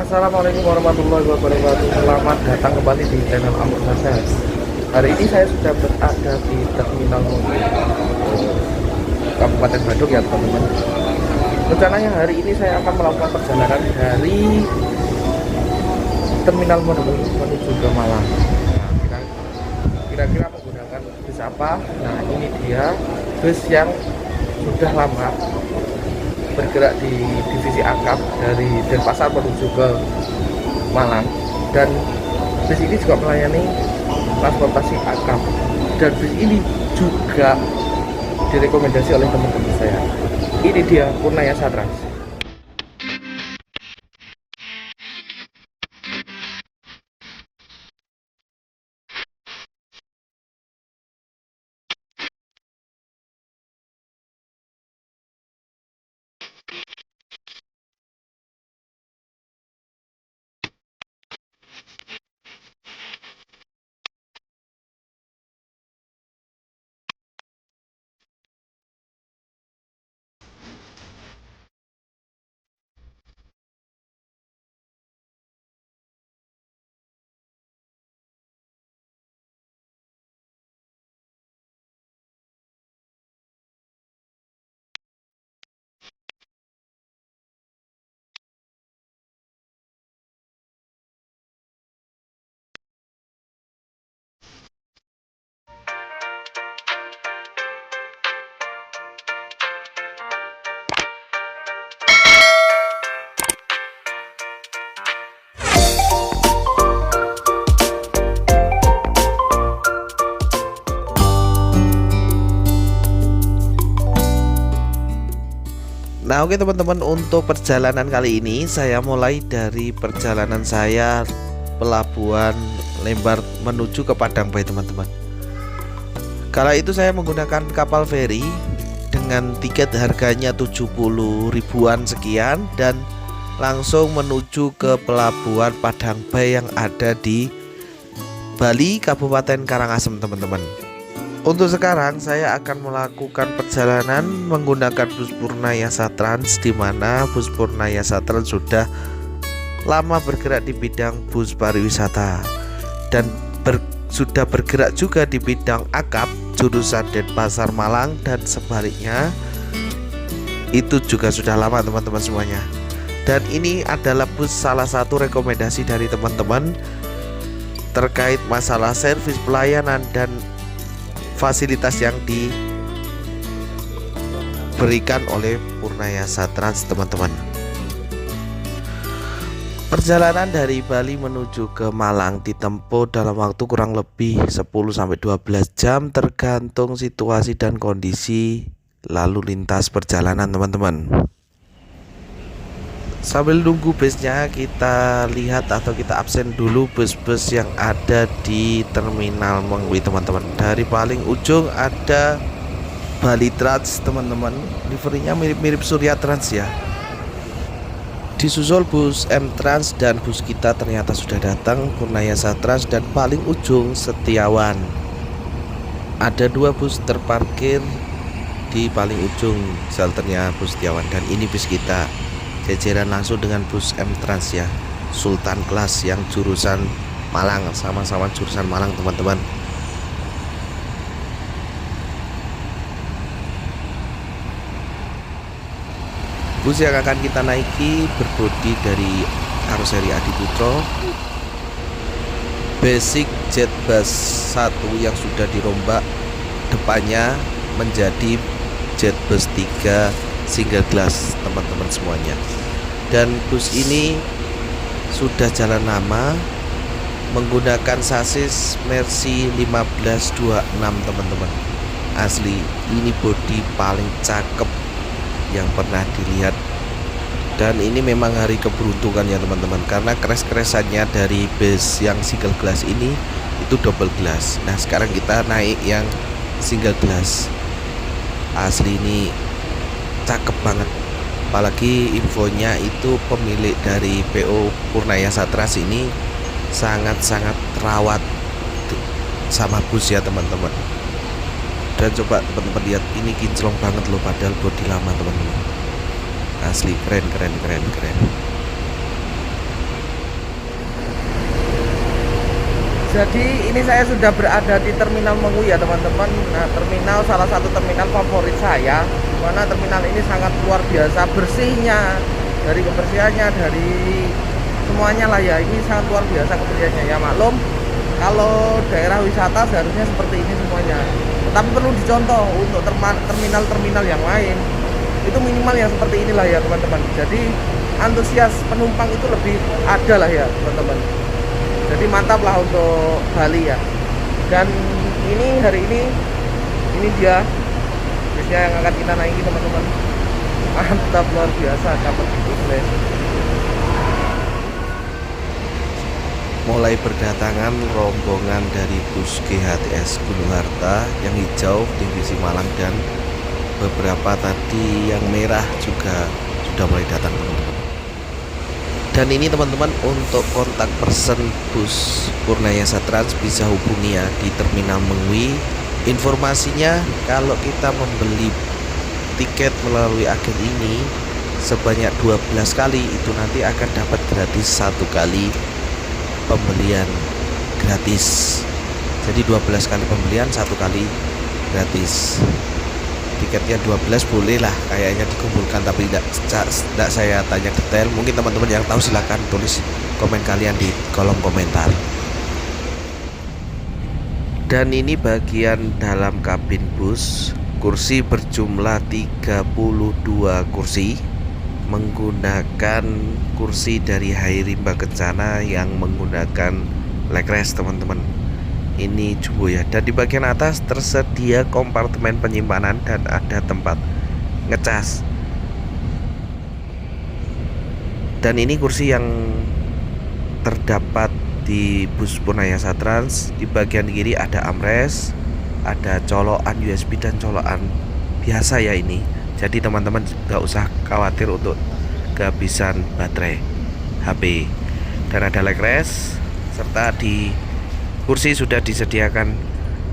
Assalamualaikum warahmatullahi wabarakatuh. Selamat datang kembali di channel Amr Saja. Hari ini saya sudah berada di Terminal Mobil Kabupaten Badung ya teman-teman. Rencananya hari ini saya akan melakukan perjalanan dari Terminal Mobil menuju ke Malang. Nah, kira-kira menggunakan bus apa? Nah, ini dia bus yang sudah lama bergerak di divisi akap dari Denpasar menuju ke Malang, dan bus ini juga melayani transportasi akap, dan bus ini juga direkomendasi oleh teman-teman saya. Ini dia Purnaya Satrans. Nah oke teman-teman, untuk perjalanan kali ini saya mulai dari perjalanan saya Pelabuhan Lembar menuju ke Padang Bayi teman-teman. Kala itu saya menggunakan kapal feri dengan tiket harganya 70 ribuan sekian, dan langsung menuju ke Pelabuhan Padang Bayi yang ada di Bali, Kabupaten Karangasem teman-teman. Untuk sekarang saya akan melakukan perjalanan menggunakan bus Purnaya Satrans, di mana bus Purnaya Satrans sudah lama bergerak di bidang bus pariwisata dan sudah bergerak juga di bidang akap jurusan Denpasar Malang dan sebaliknya. Itu juga sudah lama teman-teman semuanya. Dan ini adalah bus salah satu rekomendasi dari teman-teman terkait masalah servis pelayanan dan fasilitas yang diberikan oleh Purnaya Satrans teman-teman. Perjalanan dari Bali menuju ke Malang ditempuh dalam waktu kurang lebih 10-12 jam tergantung situasi dan kondisi lalu lintas perjalanan teman-teman. Sambil nunggu busnya, kita lihat atau kita absen dulu bus-bus yang ada di Terminal Mengwi teman-teman. Dari paling ujung ada Bali Trans teman-teman, liverinya mirip-mirip Surya Trans ya. Disusul bus M Trans, dan bus kita ternyata sudah datang, Purnaya Satrans, dan paling ujung Setiawan. Ada dua bus terparkir di paling ujung shelternya bus Setiawan, dan ini bus kita jejeran langsung dengan bus M Trans ya, Sultan Kelas yang jurusan Malang, sama-sama jurusan Malang teman-teman. Bus yang akan kita naiki berbodi dari karoseri Adiputro Basic Jet Bus 1 yang sudah dirombak depannya menjadi Jet Bus 3 single glass teman-teman semuanya. Dan bus ini sudah jalan lama menggunakan sasis Mercy 1526 teman-teman. Asli ini bodi paling cakep yang pernah dilihat, dan ini memang hari keberuntungan ya teman-teman, karena kres-kresannya dari bus yang single glass ini itu double glass. Nah sekarang kita naik yang single glass. Asli ini cakep banget, apalagi infonya itu pemilik dari PO Purnaya Satrans ini sangat-sangat rawat sama bus ya teman-teman. Dan coba teman-teman lihat, ini kinclong banget loh, padahal bodi lama teman-teman. Asli keren. Jadi ini saya sudah berada di Terminal Mengui ya teman-teman. Nah, terminal salah satu terminal favorit saya, dimana terminal ini sangat luar biasa bersihnya, dari kebersihannya, dari semuanya lah ya. Ini sangat luar biasa kebersihannya ya. Maklum kalau daerah wisata seharusnya seperti ini semuanya, tetapi perlu dicontoh untuk terminal-terminal yang lain. Itu minimal yang seperti inilah ya teman-teman. Jadi antusias penumpang itu lebih ada lah ya teman-teman. Jadi mantap lah untuk Bali ya. Dan ini hari ini dia bisnya yang akan kita naiki teman-teman. Mantap, luar biasa, dapat Inggris. Mulai berdatangan rombongan dari bus GHTS Gunung Harta yang hijau divisi Malang, dan beberapa tadi yang merah juga sudah mulai datang teman-teman. Dan ini teman-teman, untuk kontak person bus Purnayasa Trans bisa hubungi ya di Terminal Mengui. Informasinya kalau kita membeli tiket melalui agen ini sebanyak 12 kali itu nanti akan dapat gratis 1 kali pembelian gratis. Jadi 12 kali pembelian 1 kali gratis. Tiketnya 12 boleh lah kayaknya dikumpulkan, tapi tidak saya tanya detail. Mungkin teman-teman yang tahu silahkan tulis komen kalian di kolom komentar. Dan ini bagian dalam kabin bus. Kursi berjumlah 32 kursi, menggunakan kursi dari Hai Rimba Kencana yang menggunakan leg rest teman-teman. Ini jumbo ya. Dan di bagian atas tersedia kompartemen penyimpanan dan ada tempat ngecas. Dan ini kursi yang terdapat di bus Purnayasa Trans. Di bagian kiri ada armrest, ada colokan USB dan colokan biasa ya ini. Jadi teman-teman nggak usah khawatir untuk kehabisan baterai HP. Dan ada leg rest, serta di kursi sudah disediakan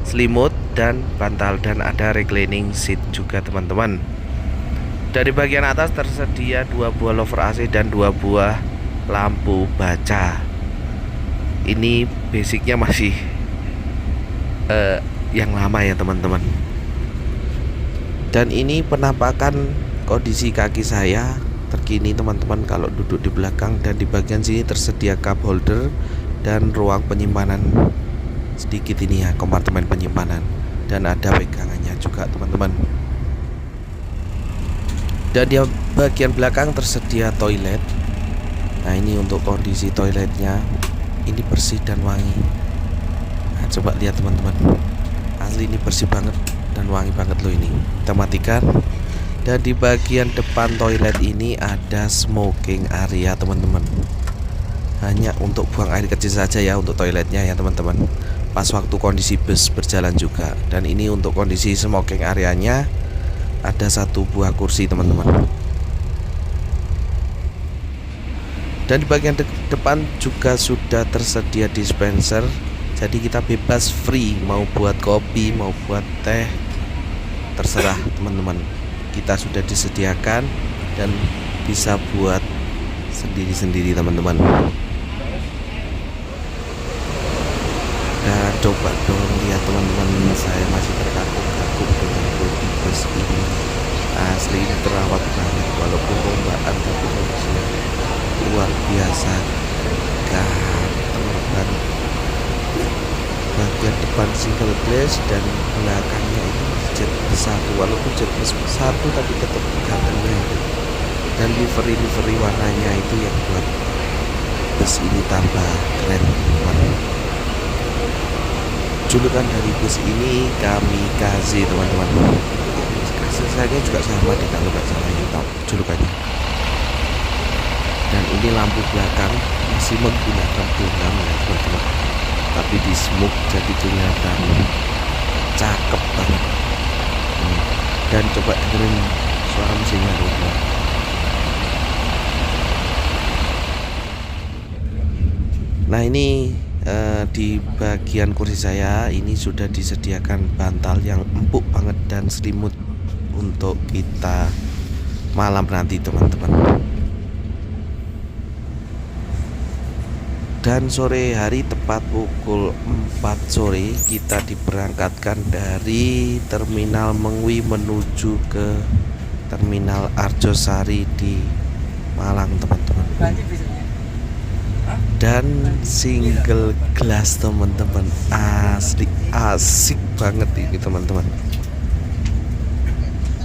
selimut dan bantal, dan ada reclining seat juga teman-teman. Dari bagian atas tersedia 2 buah lover AC dan 2 buah lampu baca. Ini basicnya masih yang lama ya teman-teman. Dan ini penampakan kondisi kaki saya terkini teman-teman kalau duduk di belakang. Dan di bagian sini tersedia cup holder dan ruang penyimpanan sedikit ini ya, kompartemen penyimpanan, dan ada pegangannya juga teman-teman. Dan di bagian belakang tersedia toilet. Nah, ini untuk kondisi toiletnya, ini bersih dan wangi. Nah, coba lihat teman-teman, asli ini bersih banget dan wangi banget loh ini. Kita matikan. Dan di bagian depan toilet ini ada smoking area teman-teman, hanya untuk buang air kecil saja ya untuk toiletnya ya teman-teman, pas waktu kondisi bus berjalan juga. Dan ini untuk kondisi smoking areanya, ada 1 buah kursi teman-teman. Dan di bagian depan juga sudah tersedia dispenser, jadi kita bebas free mau buat kopi mau buat teh, terserah teman-teman. Kita sudah disediakan dan bisa buat sendiri-sendiri teman-teman. Nah, coba dong lihat teman-teman, saya masih terkagum-kagum dengan bodi bus ini. Asli ini terawat banget, walaupun rombaan tapi kondisinya luar biasa ganteng banget. Bagian depan single glass dan belakangnya ini jet satu, walaupun jet satu tapi tetap gantengnya itu. Dan livery warnanya itu yang buat bus ini tambah keren teman-teman. Julukan dari bus ini Kamikaze teman-teman. Saya juga sama deh kalau nggak salah ini julukannya. Dan ini lampu belakang masih menggunakan bohlam ya teman-teman, tapi di smoke jadi kelihatan cakep banget. Dan coba dengerin suara mesinnya teman-teman. Nah, ini di bagian kursi saya ini sudah disediakan bantal yang empuk banget dan selimut untuk kita malam nanti teman-teman. Dan sore hari tepat pukul 4 sore kita diberangkatkan dari Terminal Mengwi menuju ke Terminal Arjosari di Malang, teman-teman. Dan single glass, teman-teman, asli asik banget ini, teman-teman.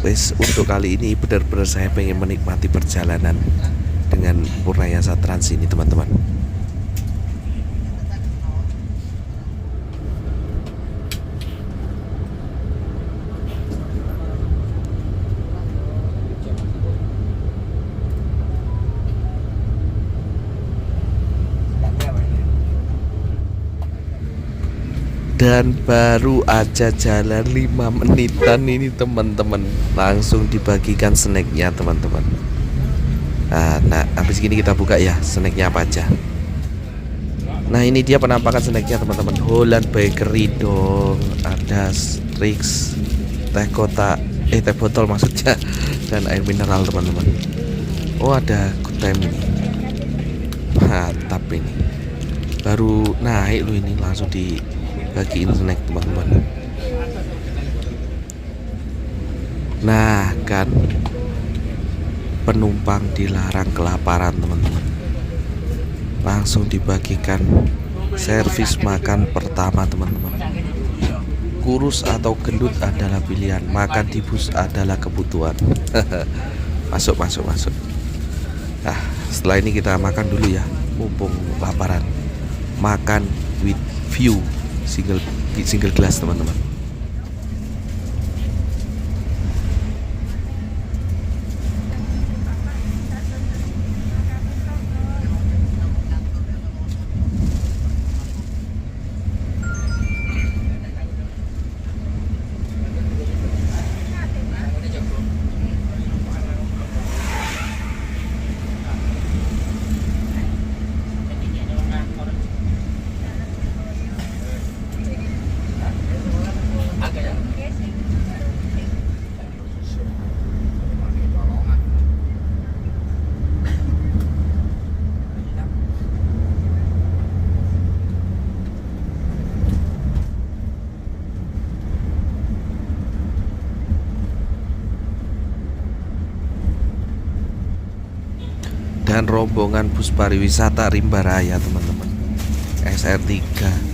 Wes, untuk kali ini benar-benar saya pengen menikmati perjalanan dengan Purnayasa Trans ini, teman-teman. Dan baru aja jalan 5 menitan ini, teman-teman, langsung dibagikan snacknya, teman-teman. Nah, habis gini kita buka ya snacknya apa aja. Nah, ini dia penampakan snacknya, teman-teman. Holland Bakery dong, ada Strix, teh kotak, teh botol maksudnya, dan air mineral, teman-teman. Oh, ada Good Time ini. Mantap ini. Baru naik loh ini, langsung dibagiin snack, teman-teman. Nah, kan penumpang dilarang kelaparan, teman-teman. Langsung dibagikan servis makan pertama, teman-teman. Kurus atau gendut adalah pilihan, makan di bus adalah kebutuhan. Masuk. Nah, setelah ini kita makan dulu ya, mumpung laparan. Makan with view, single glass, teman-teman. Dan rombongan bus pariwisata Rimba Raya, teman-teman, SR3.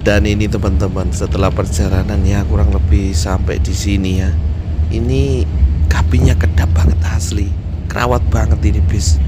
Dan ini, teman-teman, setelah perjalanannya kurang lebih sampai di sini ya. Ini kabinnya kedap banget, asli. Kerawat banget ini bis.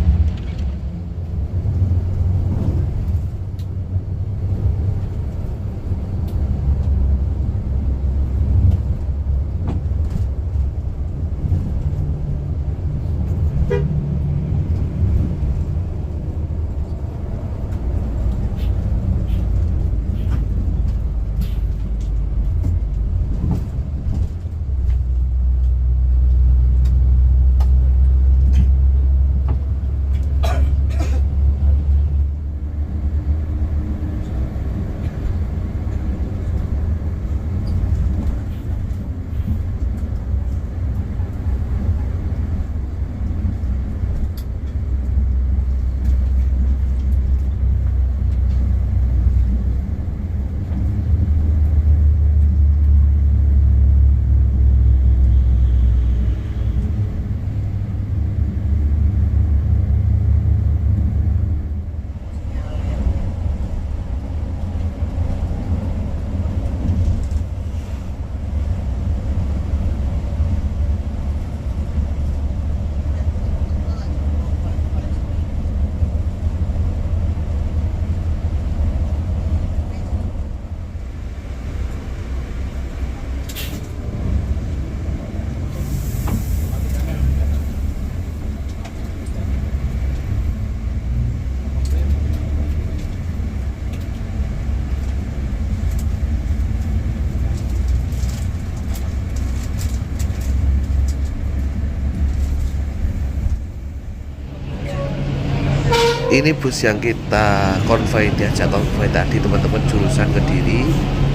Ini bus yang kita konvoi, diajak konvoi tadi teman-teman, jurusan Kediri,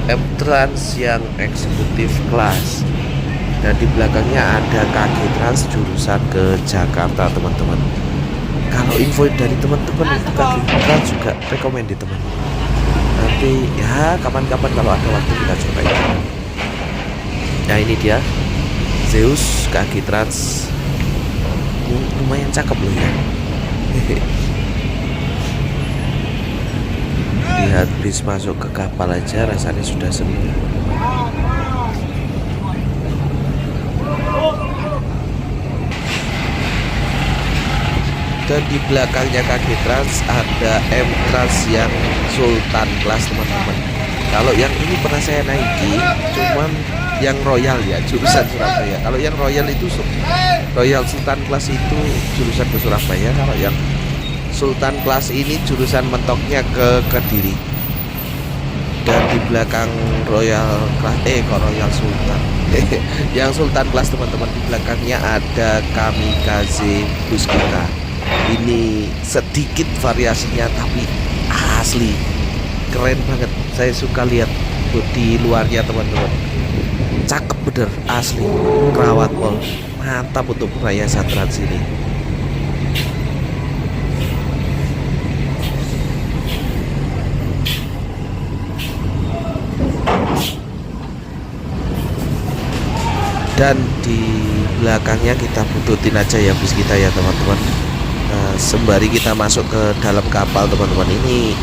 M-Trans yang eksekutif kelas. Dan di belakangnya ada KG Trans jurusan ke Jakarta teman-teman. Kalau info dari teman-teman itu KG Trans juga recommended teman. Nanti ya kapan-kapan kalau ada waktu kita cobain. Nah ini dia Zeus KG Trans. Lumayan cakep loh ya. Lihat bis masuk ke kapal aja rasanya sudah seneng. Dan di belakangnya KG Trans ada M Trans yang Sultan kelas teman-teman. Kalau yang ini pernah saya naiki, cuman yang Royal ya, jurusan Surabaya. Kalau yang Royal itu Royal Sultan kelas itu jurusan ke Surabaya. Kalau yang Sultan kelas ini jurusan mentoknya ke Kediri. Dan di belakang Royal kelas kok Royal Sultan. Yang Sultan kelas teman-teman, di belakangnya ada Kamikaze bus kita. Ini sedikit variasinya tapi asli keren banget. Saya suka lihat di luarnya teman-teman. Cakep bener asli. Kerawat pol mantap untuk raya Trans ini. Dan di belakangnya kita buntutin aja ya bus kita ya teman-teman. Sembari kita masuk ke dalam kapal teman-teman. Ini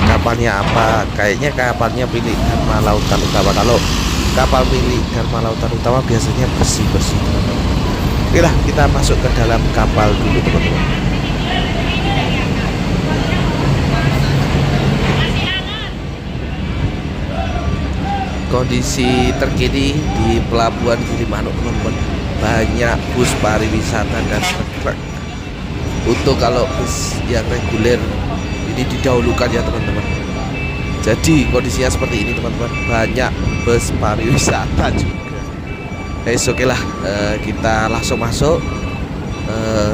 kapalnya apa? Kayaknya kapalnya milik Dharma Lautan Utama. Kalau kapal milik Dharma Lautan Utama biasanya bersih-bersih teman-teman. Oke lah, kita masuk ke dalam kapal dulu teman-teman. Kondisi terkini di pelabuhan Gilimanuk teman-teman, banyak bus pariwisata dan truk. Untuk kalau bus yang reguler ini didahulukan ya teman-teman. Jadi kondisinya seperti ini teman-teman, banyak bus pariwisata juga. Oke lah, kita langsung masuk.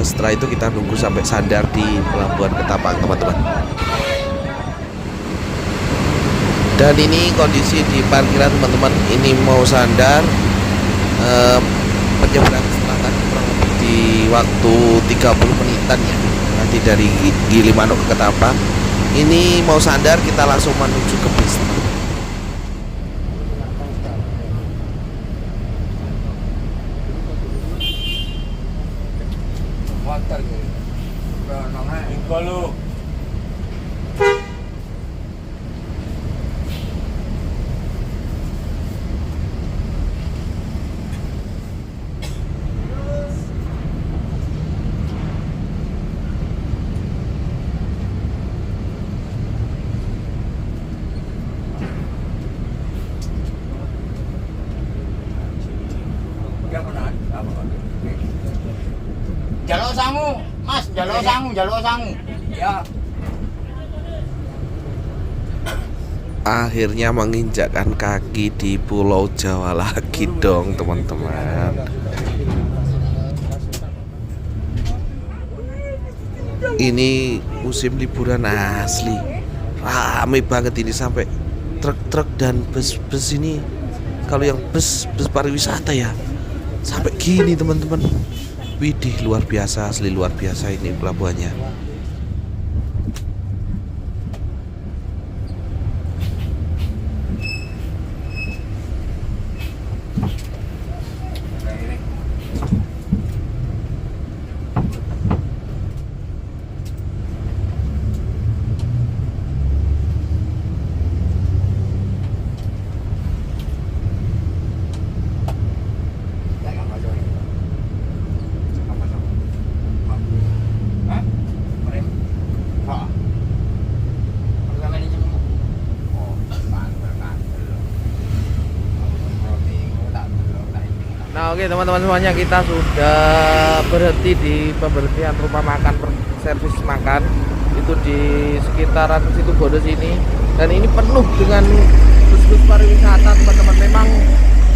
Setelah itu kita nunggu sampai sandar di pelabuhan Ketapang teman-teman. Dan ini kondisi di parkiran teman-teman. Ini mau sandar, penyeberangan selatan kurang lebih di waktu 30 menitan ya. Nanti dari Gilimanuk ke Ketapang. Ini mau sandar, kita langsung menuju ke bis teman-teman. Jaluk sangu, Mas, jaluk sangu. Ya. Akhirnya menginjakkan kaki di Pulau Jawa lagi dong teman-teman. Ini musim liburan asli, rame banget ini, sampai truk-truk dan bus-bus ini. Kalau yang bus pariwisata ya sampai gini teman-teman. Widih, luar biasa, asli luar biasa ini pelabuhannya. Nah oke teman-teman semuanya, kita sudah berhenti di pemberhentian rumah makan servis makan itu di sekitaran situ Bondo sini, dan ini penuh dengan bus-bus pariwisata teman-teman. Memang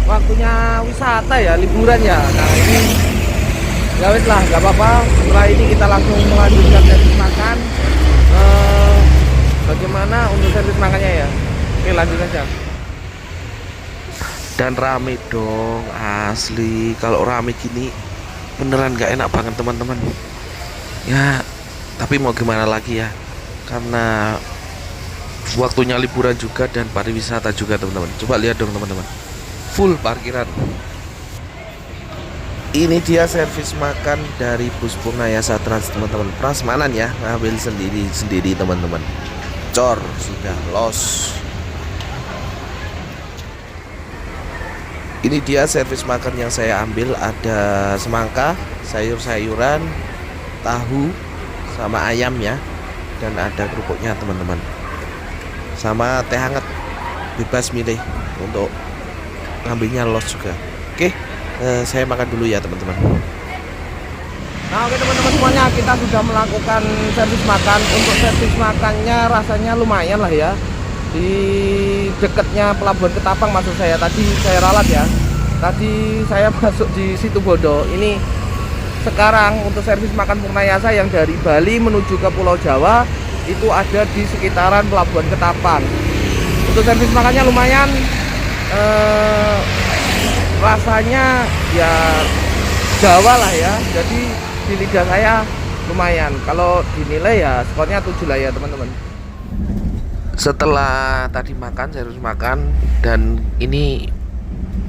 waktunya wisata ya, liburan ya. Nah ini ya wes lah, nggak apa-apa, setelah ini kita langsung melanjutkan servis makan bagaimana untuk servis makannya ya. Oke, lanjut aja. Dan rame dong, asli. Kalau rame gini beneran gak enak banget teman-teman. Ya, tapi mau gimana lagi ya, karena waktunya liburan juga dan pariwisata juga teman-teman. Coba lihat dong teman-teman, full parkiran. Ini dia servis makan dari bus Purnayasa Trans teman-teman. Prasmanan ya, ngambil sendiri teman-teman. Cor sudah los. Ini dia servis makan yang saya ambil, ada semangka, sayur-sayuran, tahu, sama ayam ya, dan ada kerupuknya teman-teman, sama teh hangat, bebas milih untuk ngambilnya los juga. Oke, saya makan dulu ya teman-teman. Nah, oke teman-teman semuanya, kita sudah melakukan servis makan. Untuk servis makannya rasanya lumayan lah ya. Di dekatnya Pelabuhan Ketapang maksud saya, tadi saya ralat ya. Tadi saya masuk di Situbondo. Ini sekarang untuk servis makan Purnayasa yang dari Bali menuju ke Pulau Jawa itu ada di sekitaran Pelabuhan Ketapang. Untuk servis makannya lumayan, rasanya ya Jawa lah ya. Jadi di lidah saya lumayan. Kalau dinilai ya skornya 7 lah ya teman-teman. Setelah tadi makan, servis makan, dan ini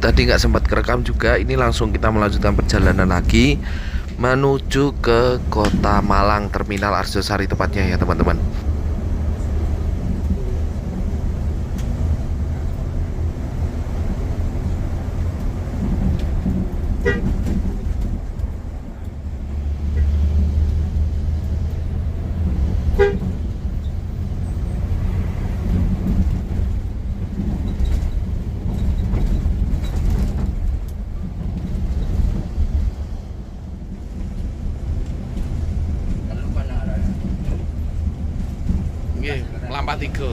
tadi nggak sempat kerekam juga, ini langsung kita melanjutkan perjalanan lagi menuju ke Kota Malang, Terminal Arjosari tepatnya ya teman-teman. Melampat 3.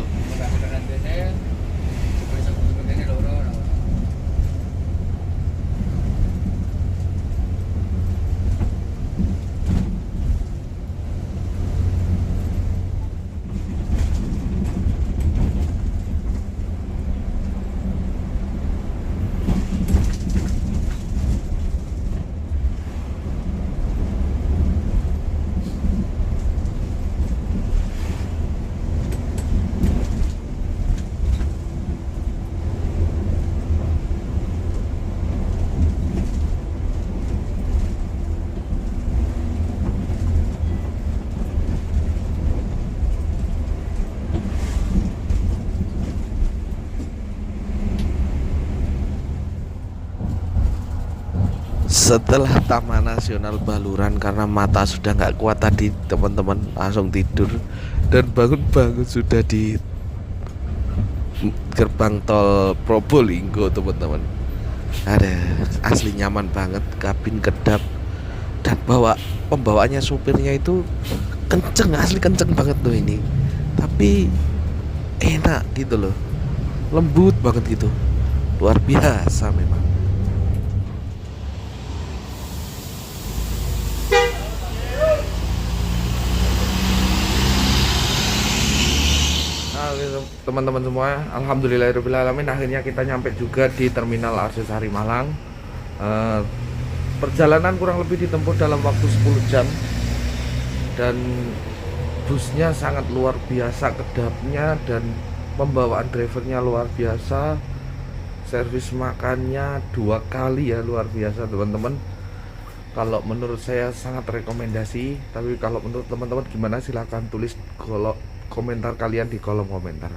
Setelah Taman Nasional Baluran, karena mata sudah nggak kuat tadi teman-teman, langsung tidur, dan bangun-bangun sudah di gerbang tol Probolinggo teman-teman. Ada asli nyaman banget, kabin kedap, dan pembawaannya supirnya itu kenceng, asli kenceng banget loh ini, tapi enak gitu loh, lembut banget gitu, luar biasa memang. Teman-teman semua, alhamdulillahirobbilalamin, akhirnya kita nyampe juga di Terminal Arjosari Malang. Perjalanan kurang lebih ditempuh dalam waktu 10 jam, dan busnya sangat luar biasa kedapnya, dan pembawaan drivernya luar biasa, servis makannya 2 kali ya, luar biasa teman-teman. Kalau menurut saya sangat rekomendasi, tapi kalau menurut teman-teman gimana, silahkan tulis komentar kalian di kolom komentar.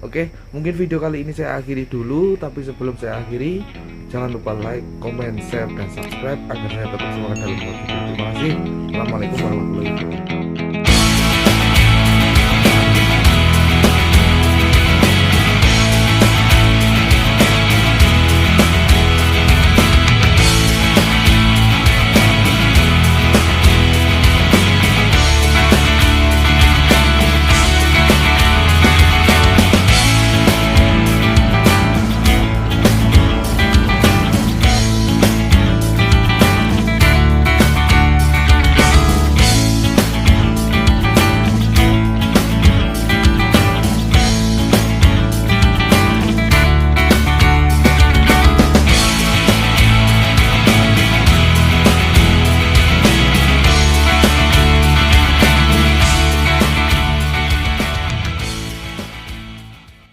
Oke, mungkin video kali ini saya akhiri dulu, tapi sebelum saya akhiri, jangan lupa like, comment, share, dan subscribe agar saya tetap semangat dalam membuat video. Terima kasih. Assalamualaikum warahmatullahi wabarakatuh.